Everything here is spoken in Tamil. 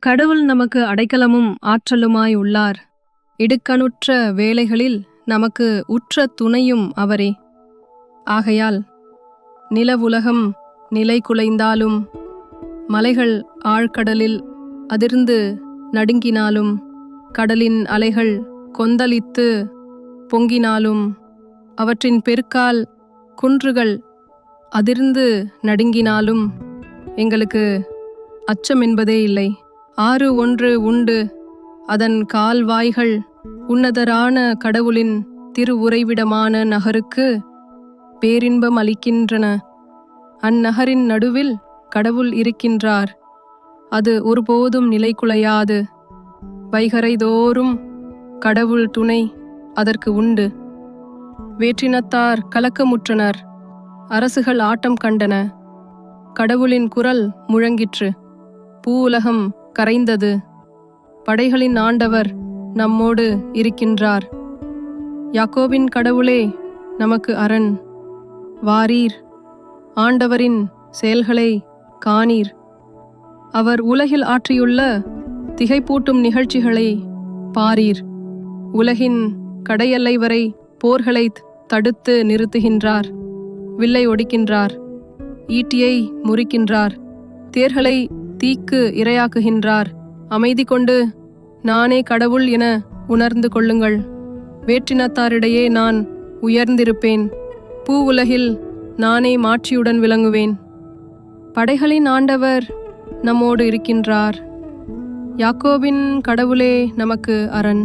கடவுள் நமக்கு அடைக்கலமும் ஆற்றலுமாய் உள்ளார். இடுக்கணுற்ற வேளைகளில் நமக்கு உற்ற துணையும் அவரே. ஆகையால் நிலவுலகம் நிலை குலைந்தாலும், மலைகள் ஆழ்கடலில் அதிர்ந்து நடுங்கினாலும், கடலின் அலைகள் கொந்தளித்து பொங்கினாலும், அவற்றின் பெருக்கால் குன்றுகள் அதிர்ந்து நடுங்கினாலும் எங்களுக்கு அச்சம் என்பதே இல்லை. ஆறு ஒன்று உண்டு, அதன் கால்வாய்கள் உன்னதரான கடவுளின் திரு உறைவிடமான நகருக்கு பேரின்பம் அளிக்கின்றன. அந்நகரின் நடுவில் கடவுள் இருக்கின்றார். அது ஒருபோதும் நிலை குலையாது. வைகரை தோறும் கடவுள் துணை அதற்கு உண்டு. வேற்றினத்தார் கலக்கமுற்றனர், அரசுகள் ஆட்டம் கண்டன. கடவுளின் குரல் முழங்கிற்று, பூவுலகம் கரைந்தது. படைகளின் ஆண்டவர் நம்மோடு இருக்கின்றார். யாக்கோபின் கடவுளே நமக்கு அரண். வாரீர், ஆண்டவரின் செயல்களை காணீர். அவர் உலகில் ஆற்றியுள்ள திகைப்பூட்டும் நிகழ்ச்சிகளை பாரீர். உலகின் கடையெல்லை வரை போர்களை தடுத்து நிறுத்துகின்றார். வில்லை ஒடிக்கின்றார், ஈட்டியை முறிக்கின்றார், தேர்களை தீக்கு இரையாக்குகின்றார். அமைதி கொண்டு நானே கடவுள் என உணர்ந்து கொள்ளுங்கள். வேற்றினத்தாரிடையே நான் உயர்ந்திருப்பேன். பூவுலகில் நானே மாட்சியுடன் விளங்குவேன். படைகளின் ஆண்டவர் நம்மோடு இருக்கின்றார். யாக்கோபின் கடவுளே நமக்கு அரண்.